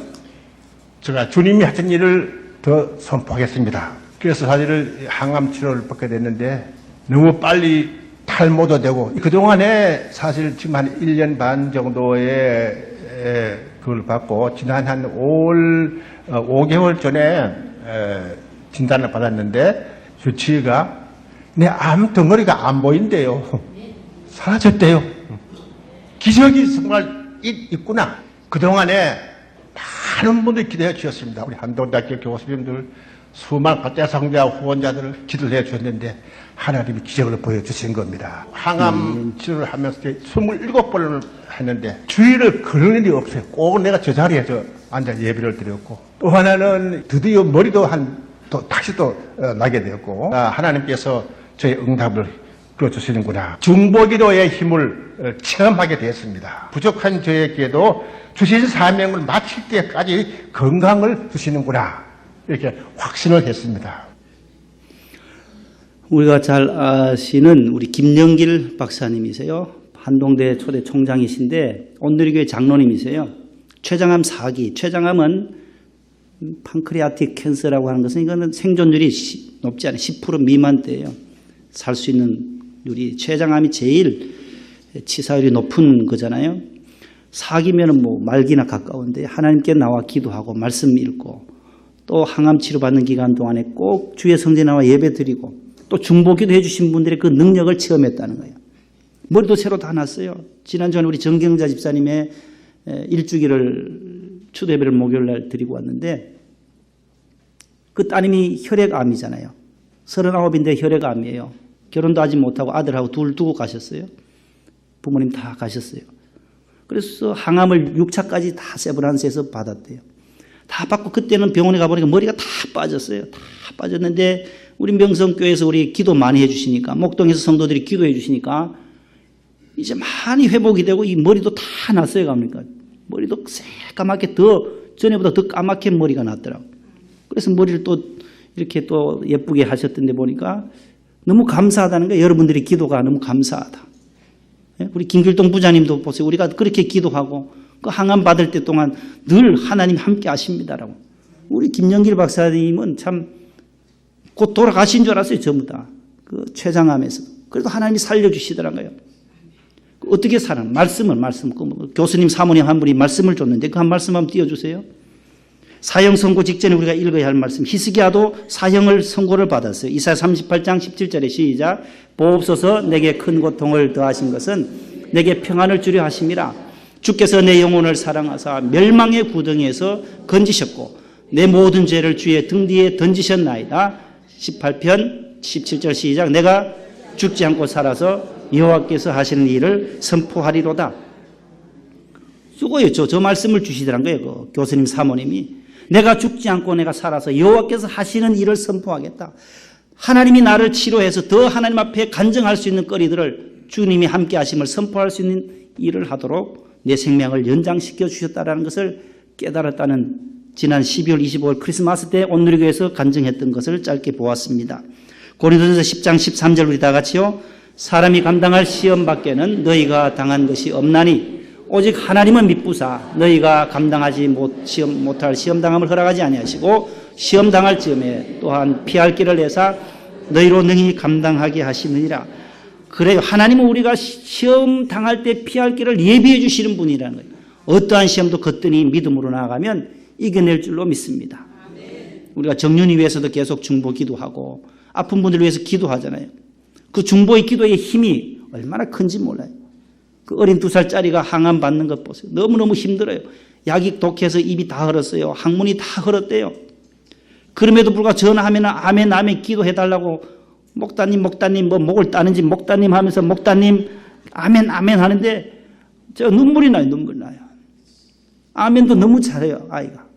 제가 주님이 하신 일을 더 선포하겠습니다. 그래서 사실은 항암 치료를 받게 됐는데 너무 빨리 탈모도 되고 그동안에 사실 지금 한 1년 반 정도의 그걸 받고 지난 한 5개월 전에 진단을 받았는데 주치의가 내 암 덩어리가 안 보인대요. 사라졌대요. 기적이 정말 있구나. 그동안에 많은 분들이 기도해 주셨습니다. 우리 한동대학교 교수님들, 수많은 과대상자 후원자들을 기도를 해 주셨는데 하나님이 기적을 보여주신 겁니다. 항암 치료를 하면서 27번을 했는데 주의를 그럴 일이 없어요. 꼭 내가 저 자리에서 앉아 예배를 드렸고 또 하나는 드디어 머리도 다시 또 나게 되었고 하나님께서 저의 응답을 끌어주시는구나. 중보기도의 힘을 체험하게 되었습니다. 부족한 저에게도 주신 사명을 마칠 때까지 건강을 주시는구나. 이렇게 확신을 했습니다. 우리가 잘 아시는 우리 김영길 박사님이세요. 한동대 초대 총장이신데 온누리교회 장로님이세요. 췌장암 4기. 췌장암은 판크리아틱 캔서라고 하는 것은 이거는 생존율이 높지 않아요. 10% 미만대예요. 살 수 있는 율이. 췌장암이 제일 치사율이 높은 거잖아요. 4기면은 뭐 말기나 가까운데 하나님께 나와 기도하고 말씀 읽고 또 항암 치료받는 기간 동안에 꼭 주의 성전에 나와 예배 드리고 또 중보기도 해주신 분들의 그 능력을 체험했다는 거예요. 머리도 새로 다 났어요. 지난주에 우리 정경자 집사님의 일주기를 추대배를 목요일날 드리고 왔는데 그 따님이 혈액암이잖아요. 39인데 혈액암이에요. 결혼도 아직 못하고 아들하고 둘 두고 가셨어요. 부모님 다 가셨어요. 그래서 항암을 6차까지 다 세브란스에서 받았대요. 다 받고 그때는 병원에 가보니까 머리가 다 빠졌어요. 다 빠졌는데 우리 명성교회에서 우리 기도 많이 해주시니까 목동에서 성도들이 기도해 주시니까 이제 많이 회복이 되고 이 머리도 다 났어요. 갑니까? 머리도 새까맣게 전에보다 더 까맣게 머리가 났더라고요. 그래서 머리를 또 이렇게 또 예쁘게 하셨던데 보니까 너무 감사하다는 거예요. 여러분들이 기도가 너무 감사하다. 우리 김길동 부장님도 보세요. 우리가 그렇게 기도하고 그 항암 받을 때 동안 늘 하나님 함께 하십니다라고. 우리 김영길 박사님은 참 곧 돌아가신 줄 알았어요. 전부 다. 그 췌장암에서. 그래도 하나님이 살려주시더라고요. 어떻게 살아? 말씀. 교수님 사모님 한 분이 말씀을 줬는데 그 한 말씀 한번 띄워주세요. 사형 선고 직전에 우리가 읽어야 할 말씀. 히스기야도 사형을 선고를 받았어요. 이사야 38장 17절에 시작. 보옵소서 내게 큰 고통을 더하신 것은 내게 평안을 주려 하심이라. 주께서 내 영혼을 사랑하사 멸망의 구덩이에서 건지셨고 내 모든 죄를 주의 등 뒤에 던지셨나이다. 18편 17절 시작. 내가 죽지 않고 살아서 여호와께서 하시는 일을 선포하리로다. 수고했죠. 저 말씀을 주시더란 거예요. 그 교수님 사모님이. 내가 죽지 않고 내가 살아서 여호와께서 하시는 일을 선포하겠다. 하나님이 나를 치료해서 더 하나님 앞에 간증할 수 있는 거리들을 주님이 함께 하심을 선포할 수 있는 일을 하도록 내 생명을 연장시켜 주셨다는 것을 깨달았다는 지난 12월 25일 크리스마스 때 온누리교회에서 간증했던 것을 짧게 보았습니다. 고린도전서 10장 13절 우리 다 같이요. 사람이 감당할 시험 밖에는 너희가 당한 것이 없나니 오직 하나님은 미쁘사 너희가 감당하지 못할 시험 당함을 허락하지 아니하시고 시험 당할 즈음에 또한 피할 길을 내사 너희로 능히 감당하게 하시느니라. 그래요. 하나님은 우리가 시험 당할 때 피할 길을 예비해 주시는 분이라는 거예요. 어떠한 시험도 거뜬히 믿음으로 나아가면 이겨낼 줄로 믿습니다. 우리가 정륜이 위해서도 계속 중보 기도하고 아픈 분들 위해서 기도하잖아요. 그 중보의 기도의 힘이 얼마나 큰지 몰라요. 그 어린 2살짜리가 항암 받는 것 보세요. 너무너무 힘들어요. 약이 독해서 입이 다 흘렀어요. 항문이 다 흘렀대요. 그럼에도 불구하고 전화하면 아멘 아멘 기도해달라고 목사님 뭐 목을 따는지 목사님 하면서 목사님 아멘 아멘 하는데 저 눈물이 나요. 눈물 나요. 아멘도 너무 잘해요. 아이가.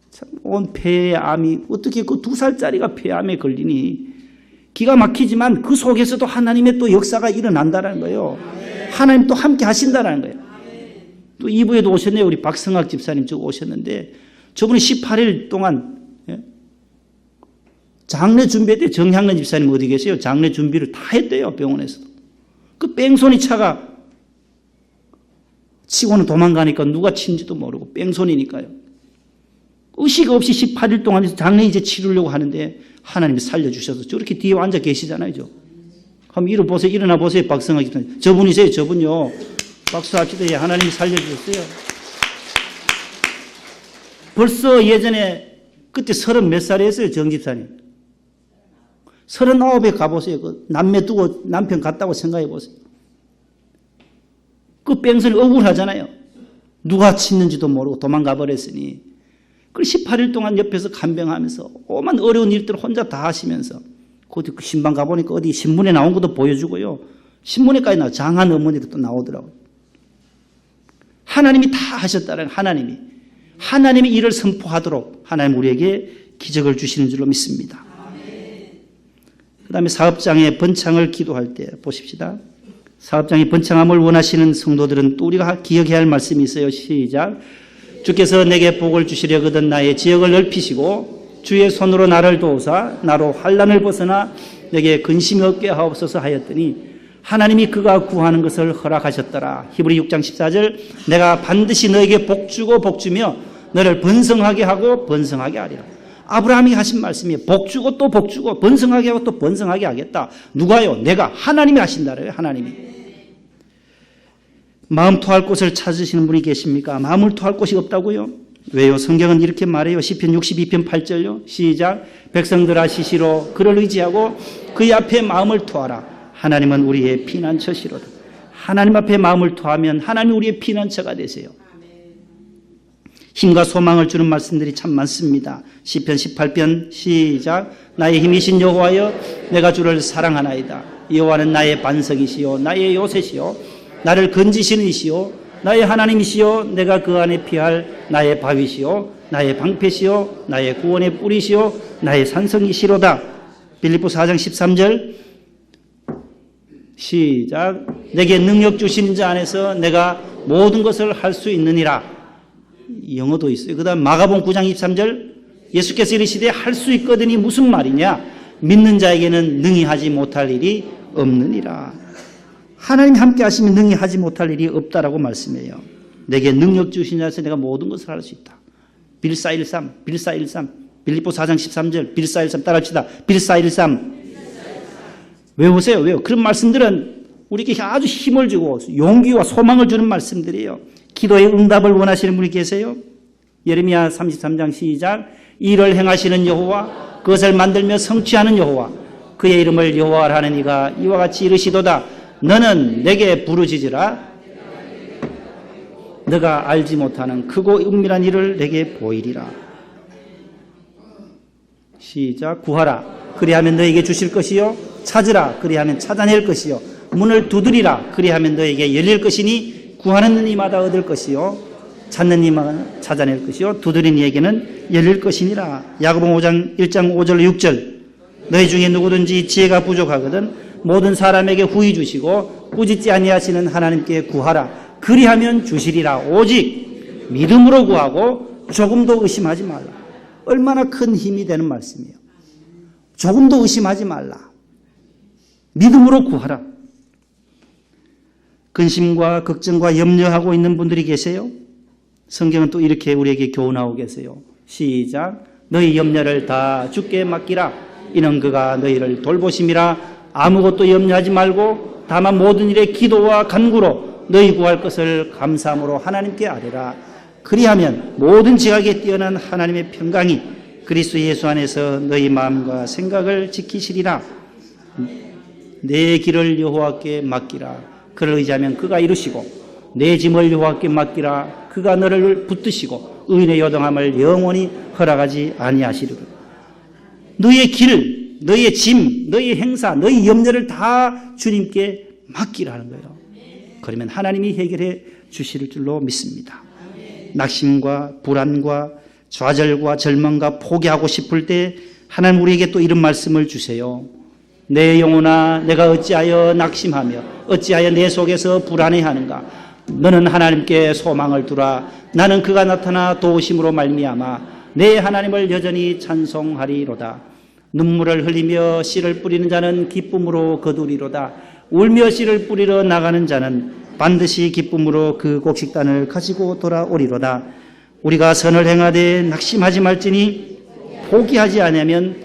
참 온 폐에 암이 어떻게 그 2살짜리가 폐암에 걸리니 기가 막히지만 그 속에서도 하나님의 또 역사가 일어난다는 거예요. 하나님 또 함께 하신다는 거예요. 또 2부에도 오셨네요. 우리 박성학 집사님 쭉 오셨는데 저분이 18일 동안 장례 준비할 때 정향래 집사님 어디 계세요? 장례 준비를 다 했대요. 병원에서도. 그 뺑소니 차가 치고는 도망가니까 누가 친지도 모르고 뺑소니니까요. 의식 없이 18일 동안 장례 이제 치르려고 하는데 하나님이 살려주셔서 저렇게 뒤에 앉아 계시잖아요. 한번 일어보세요. 일어나 보세요. 박성학 집사님. 저분이세요. 저분요. 박수합시다. 예, 하나님이 살려주셨어요. 벌써 예전에 그때 30 몇 살이었어요. 정 집사님. 39에 가보세요. 그 남매 두고 남편 갔다고 생각해 보세요. 그 뺑소니 억울하잖아요. 누가 쳤는지도 모르고 도망가 버렸으니. 그 18일 동안 옆에서 간병하면서 오만 어려운 일들을 혼자 다 하시면서 그 신방 가보니까 어디 신문에 나온 것도 보여주고요. 신문에까지 나와. 장한 어머니도 또 나오더라고요. 하나님이 다 하셨다는 하나님이 이를 선포하도록 하나님 우리에게 기적을 주시는 줄로 믿습니다. 그 다음에 사업장의 번창을 기도할 때 보십시다. 사업장의 번창함을 원하시는 성도들은 또 우리가 기억해야 할 말씀이 있어요. 시작. 주께서 내게 복을 주시려거든 나의 지역을 넓히시고 주의 손으로 나를 도우사 나로 환난을 벗어나 내게 근심이 없게 하옵소서 하였더니 하나님이 그가 구하는 것을 허락하셨더라. 히브리 6장 14절 내가 반드시 너에게 복주고 복주며 너를 번성하게 하고 번성하게 하리라. 아브라함이 하신 말씀이에요. 복주고 또 복주고 번성하게 하고 또 번성하게 하겠다. 누가요? 내가. 하나님이 하신다래요. 하나님이. 마음 토할 곳을 찾으시는 분이 계십니까? 마음을 토할 곳이 없다고요? 왜요? 성경은 이렇게 말해요. 시편 62편 8절요. 시작. 백성들아 시시로 그를 의지하고 그의 앞에 마음을 토하라. 하나님은 우리의 피난처시로다. 하나님 앞에 마음을 토하면 하나님 우리의 피난처가 되세요. 힘과 소망을 주는 말씀들이 참 많습니다. 시편 18편 시작. 나의 힘이신 여호와여 내가 주를 사랑하나이다. 여호와는 나의 반석이시요 나의 요새시요 나를 건지시는 이시요 나의 하나님이시요 내가 그 안에 피할 나의 바위시요 나의 방패시요 나의 구원의 뿌리시요 나의 산성이시로다. 빌립보 4장 13절 시작. 내게 능력 주신 자 안에서 내가 모든 것을 할 수 있느니라. 영어도 있어요. 그 다음 마가복음 9장 23절 예수께서 이르시되 할 수 있거든이 무슨 말이냐. 믿는 자에게는 능히 하지 못할 일이 없느니라. 하나님 함께 하시면 능히 하지 못할 일이 없다라고 말씀해요. 내게 능력 주신 자에서 내가 모든 것을 할 수 있다. 빌사 13 빌립보 4장 13절 빌사 13 따라합시다. 빌사 13 외우세요. 외워. 그런 말씀들은 우리에게 아주 힘을 주고 용기와 소망을 주는 말씀들이에요. 기도의 응답을 원하시는 분이 계세요. 예레미야 33장 시작. 일을 행하시는 여호와 그것을 만들며 성취하는 여호와 그의 이름을 여호와라 하는 이가 이와 같이 이르시도다. 너는 내게 부르짖으라. 너가 알지 못하는 크고 은밀한 일을 내게 보이리라. 시작. 구하라. 그리하면 너에게 주실 것이요. 찾으라. 그리하면 찾아낼 것이요. 문을 두드리라. 그리하면 너에게 열릴 것이니 구하는 이마다 얻을 것이요. 찾는 이마다 찾아낼 것이요. 두드린 이에게는 열릴 것이니라. 야고보 5장 1장 5절 6절 너희 중에 누구든지 지혜가 부족하거든 모든 사람에게 후히 주시고 꾸짖지 아니하시는 하나님께 구하라. 그리하면 주시리라. 오직 믿음으로 구하고 조금도 의심하지 말라. 얼마나 큰 힘이 되는 말씀이에요. 조금도 의심하지 말라. 믿음으로 구하라. 근심과 걱정과 염려하고 있는 분들이 계세요. 성경은 또 이렇게 우리에게 교훈하고 계세요. 시작. 너희 염려를 다 주께 맡기라. 이는 그가 너희를 돌보심이라. 아무것도 염려하지 말고 다만 모든 일에 기도와 간구로 너희 구할 것을 감사함으로 하나님께 아뢰라. 그리하면 모든 지각에 뛰어난 하나님의 평강이 그리스도 예수 안에서 너희 마음과 생각을 지키시리라. 내 길을 여호와께 맡기라. 그를 의지하면 그가 이루시고 내 짐을 여호와께 맡기라. 그가 너를 붙드시고 의인의 요동함을 영원히 허락하지 아니하시리라. 너의 길, 너의 짐, 너의 행사, 너의 염려를 다 주님께 맡기라는 거예요. 그러면 하나님이 해결해 주실 줄로 믿습니다. 낙심과 불안과 좌절과 절망과 포기하고 싶을 때 하나님 우리에게 또 이런 말씀을 주세요. 내 영혼아, 내가 어찌하여 낙심하며 어찌하여 내 속에서 불안해하는가. 너는 하나님께 소망을 두라. 나는 그가 나타나 도우심으로 말미암아 내 하나님을 여전히 찬송하리로다. 눈물을 흘리며 씨를 뿌리는 자는 기쁨으로 거두리로다. 울며 씨를 뿌리러 나가는 자는 반드시 기쁨으로 그 곡식단을 가지고 돌아오리로다. 우리가 선을 행하되 낙심하지 말지니 포기하지 아니하면,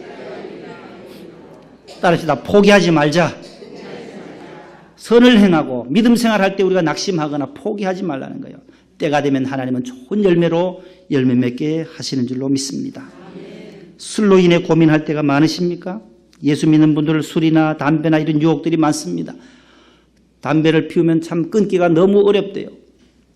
따라합시다. 포기하지 말자. 선을 행하고 믿음 생활할 때 우리가 낙심하거나 포기하지 말라는 거예요. 때가 되면 하나님은 좋은 열매로 열매 맺게 하시는 줄로 믿습니다. 술로 인해 고민할 때가 많으십니까? 예수 믿는 분들은 술이나 담배나 이런 유혹들이 많습니다. 담배를 피우면 참 끊기가 너무 어렵대요.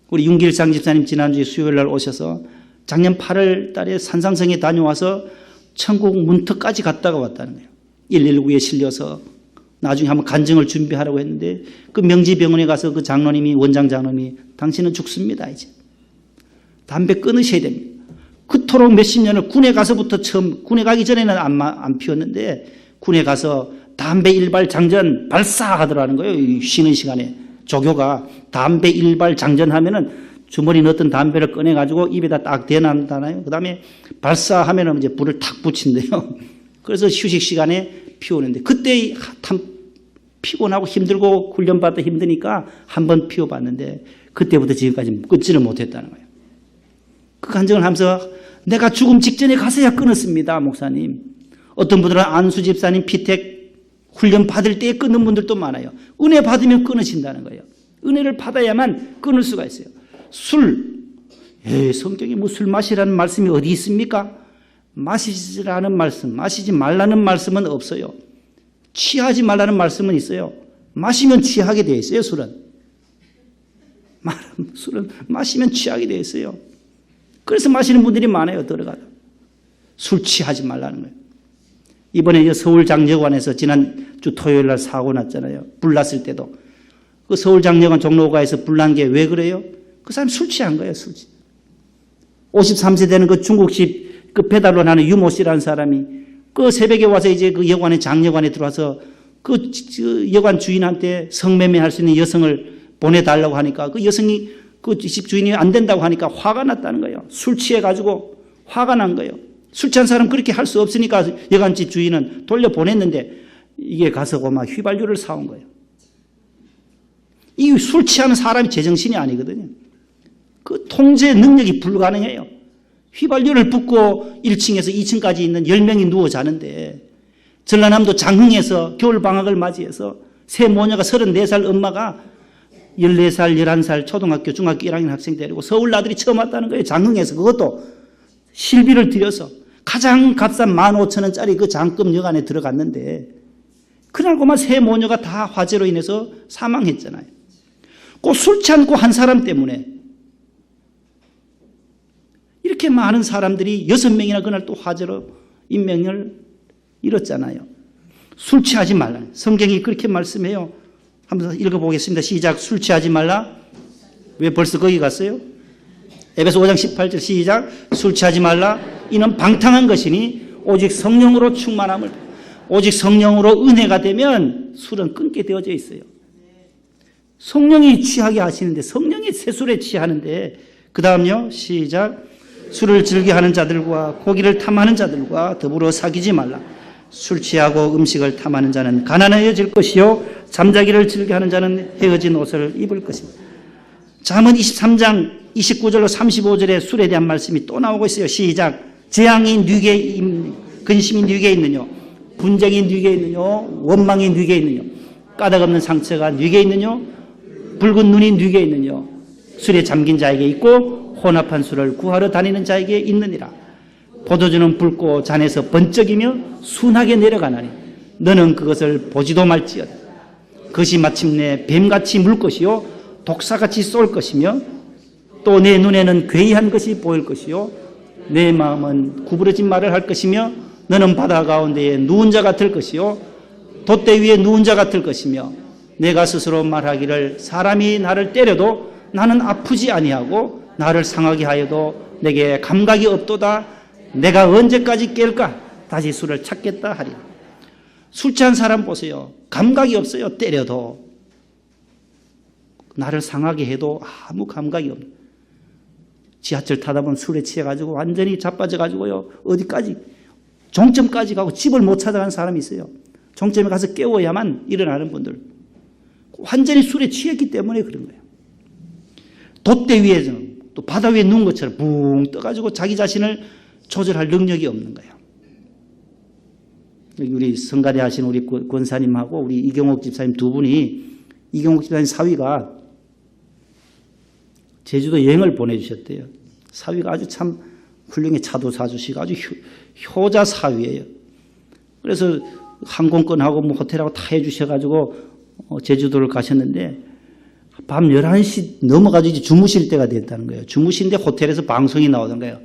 우리 윤길상 집사님 지난주에 수요일날 오셔서 작년 8월 달에 산상성에 다녀와서 천국 문턱까지 갔다가 왔다는 거예요. 119에 실려서 나중에 한번 간증을 준비하라고 했는데 그 명지병원에 가서 그 장로님이, 원장 장로님이 당신은 죽습니다. 이제 담배 끊으셔야 됩니다. 그토록 몇십 년을 군에 가서부터 처음, 군에 가기 전에는 안 피웠는데 군에 가서 담배 일발 장전 발사하더라는 거예요. 쉬는 시간에 조교가 담배 일발 장전하면은 주머니 넣었던 담배를 꺼내가지고 입에다 딱 대놨잖아요. 그 다음에 발사하면은 이제 불을 탁 붙인대요. 그래서 휴식 시간에 피우는데 그때 참 피곤하고 힘들고 훈련받다 힘드니까 한번 피워봤는데 그때부터 지금까지 끊지를 못했다는 거예요. 그 간증을 하면서 내가 죽음 직전에 가서야 끊었습니다, 목사님. 어떤 분들은 안수 집사님 피택 훈련 받을 때에 끊는 분들도 많아요. 은혜 받으면 끊으신다는 거예요. 은혜를 받아야만 끊을 수가 있어요. 술, 성경에 뭐 술 마시라는 말씀이 어디 있습니까? 마시라는 말씀, 마시지 말라는 말씀은 없어요. 취하지 말라는 말씀은 있어요. 마시면 취하게 되어 있어요, 술은. 술은 마시면 취하게 되어 있어요. 그래서 마시는 분들이 많아요, 들어가다. 술 취하지 말라는 거예요. 이번에 서울장려관에서 지난주 토요일 날 사고 났잖아요. 불 났을 때도. 그 서울장려관 종로가에서 불 난 게 왜 그래요? 그 사람 술 취한 거예요, 술 취. 53세 되는 그 중국집 그 배달로 하는 유모 씨라는 사람이 그 새벽에 와서 이제 그 여관에, 장려관에 들어와서 그 여관 주인한테 성매매할 수 있는 여성을 보내달라고 하니까 그 여성이 그 집 주인이 안 된다고 하니까 화가 났다는 거예요. 술 취해가지고 화가 난 거예요. 술 취한 사람 그렇게 할 수 없으니까 여관집 주인은 돌려보냈는데 이게 가서 막 휘발유를 사온 거예요. 이 술 취하는 사람이 제정신이 아니거든요. 그 통제 능력이 불가능해요. 휘발유를 붓고 1층에서 2층까지 있는 10명이 누워 자는데 전라남도 장흥에서 겨울방학을 맞이해서 새 모녀가 34살 엄마가 14살, 11살 초등학교, 중학교 1학년 학생 데리고 서울 나들이 처음 왔다는 거예요. 장흥에서. 그것도 실비를 들여서 가장 값싼 15,000원짜리 그 장급 여관에 들어갔는데 그날고만 새 모녀가 다 화재로 인해서 사망했잖아요. 꼭 술 취한 한 사람 때문에 이렇게 많은 사람들이 6명이나 그날 또 화재로 인명을 잃었잖아요. 술 취하지 말라. 성경이 그렇게 말씀해요. 한번 읽어보겠습니다. 시작. 술 취하지 말라. 왜 벌써 거기 갔어요? 에베소 5장 18절 시작. 술 취하지 말라. 이는 방탕한 것이니 오직 성령으로 충만함을, 오직 성령으로 은혜가 되면 술은 끊게 되어져 있어요. 성령이 취하게 하시는데, 성령이 새 술에 취하는데, 그 다음요. 시작. 술을 즐겨하는 자들과 고기를 탐하는 자들과 더불어 사귀지 말라. 술 취하고 음식을 탐하는 자는 가난해질 것이요 잠자기를 즐겨하는 자는 헤어진 옷을 입을 것입니다. 잠언 23장 29절로 35절에 술에 대한 말씀이 또 나오고 있어요. 시작. 재앙이 뉘게 근심이 뉘게 있느뇨 분쟁이 네게 있느냐? 원망이 네게 있느냐? 까닭없는 상처가 네게 있느냐? 붉은 눈이 네게 있느냐? 술에 잠긴 자에게 있고 혼합한 술을 구하러 다니는 자에게 있느니라. 포도주는 붉고 잔에서 번쩍이며 순하게 내려가나니 너는 그것을 보지도 말지어다. 그것이 마침내 뱀같이 물 것이요 독사같이 쏠 것이며 또 내 눈에는 괴이한 것이 보일 것이요 내 마음은 구부러진 말을 할 것이며 너는 바다 가운데에 누운 자 같을 것이요 돛대 위에 누운 자 같을 것이며 내가 스스로 말하기를 사람이 나를 때려도 나는 아프지 아니하고 나를 상하게 하여도 내게 감각이 없도다. 내가 언제까지 깰까? 다시 술을 찾겠다 하리라. 술 취한 사람 보세요. 감각이 없어요. 때려도. 나를 상하게 해도 아무 감각이 없는. 지하철 타다 보면 술에 취해가지고 완전히 자빠져가지고요. 어디까지 종점까지 가고 집을 못 찾아가는 사람이 있어요. 종점에 가서 깨워야만 일어나는 분들. 완전히 술에 취했기 때문에 그런 거예요. 돛대 위에서 또 바다 위에 누운 것처럼 붕 떠가지고 자기 자신을 조절할 능력이 없는 거예요. 우리 성가대 하신 우리 권사님하고 우리 이경옥 집사님 두 분이 이경옥 집사님 사위가 제주도 여행을 보내주셨대요. 사위가 아주 참 훌륭해 차도 사주시고 아주 효자 사위예요. 그래서 항공권하고 뭐 호텔하고 다 해주셔가지고 제주도를 가셨는데 밤 11시 넘어가지고 이제 주무실 때가 됐다는 거예요. 주무신데 호텔에서 방송이 나오던 거예요.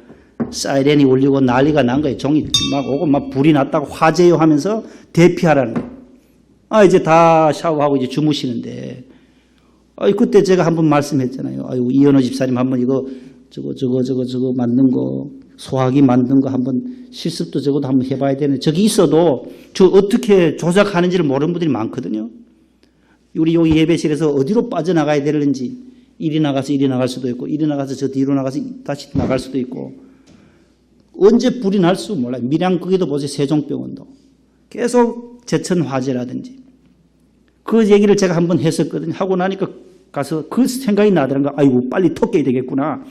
사이렌이 울리고 난리가 난 거예요. 종이 막 오고 막 불이 났다고 화재요 하면서 대피하라는 거예요. 이제 다 샤워하고 이제 주무시는데 그때 제가 한번 말씀했잖아요. 이현호 집사님 한번 이거 저거 만든 거 소화기 만든 거 한번 실습도 적어도 한번 해봐야 되는데 저기 있어도 저 어떻게 조작하는지를 모르는 분들이 많거든요. 우리 여기 예배실에서 어디로 빠져나가야 되는지 이리 나가서 이리 나갈 수도 있고 이리 나가서 저 뒤로 나가서 다시 나갈 수도 있고 언제 불이 날 수 몰라요. 밀양 거기도 보세요. 세종병원도 계속 제천 화재라든지 그 얘기를 제가 한번 했었거든요. 하고 나니까 가서 그 생각이 나더라고요. 아이고 빨리 토끼야 되겠구나.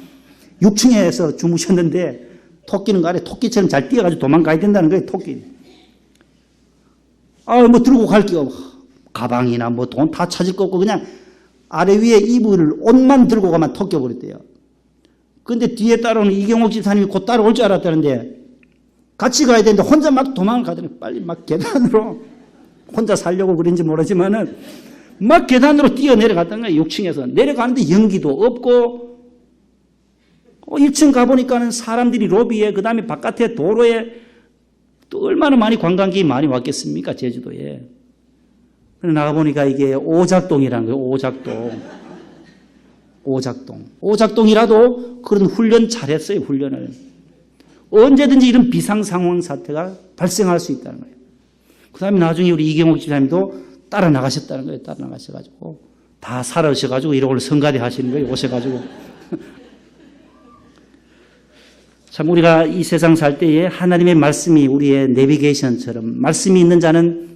6층에서 주무셨는데 토끼는 거 아래 토끼처럼 잘 뛰어가지고 도망가야 된다는 거예요. 토끼. 뭐 들고 갈 게 없어. 가방이나 뭐 돈 다 찾을 거 없고 그냥 아래 위에 이불을 옷만 들고 가면 토끼버렸대요. 근데 뒤에 따라오는 이경옥 집사님이 곧 따라올 줄 알았다는데 같이 가야 되는데 혼자 막 도망가더니 빨리 막 계단으로 혼자 살려고 그런지 모르지만은 막 계단으로 뛰어내려갔던 거예요. 6층에서. 내려가는데 연기도 없고 1층 가보니까는 사람들이 로비에 그 다음에 바깥에 도로에 또 얼마나 많이 관광객이 많이 왔겠습니까? 제주도에. 나가보니까 이게 오작동이라는 거예요. 오작동이라도 그런 훈련 잘했어요. 훈련을. 언제든지 이런 비상상황 사태가 발생할 수 있다는 거예요. 그 다음에 나중에 우리 이경옥 집사님도 따라 나가셨다는 거예요. 따라 나가셔가지고 다 살아오셔가지고 이러고 성가대 하시는 거예요. 오셔가지고. 참 우리가 이 세상 살 때에 하나님의 말씀이 우리의 내비게이션처럼 말씀이 있는 자는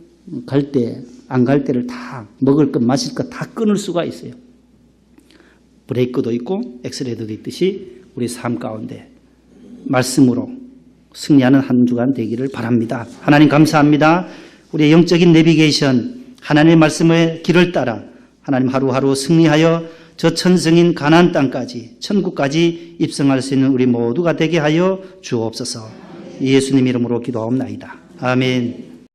갈 때, 안 갈 때를 다 먹을 것, 마실 것 다 끊을 수가 있어요. 브레이크도 있고 엑셀레이터도 있듯이 우리 삶 가운데 말씀으로 승리하는 한 주간 되기를 바랍니다. 하나님 감사합니다. 우리의 영적인 내비게이션 하나님의 말씀의 길을 따라 하나님 하루하루 승리하여 저 천성인 가나안 땅까지 천국까지 입성할 수 있는 우리 모두가 되게 하여 주옵소서. 예수님 이름으로 기도하옵나이다. 아멘.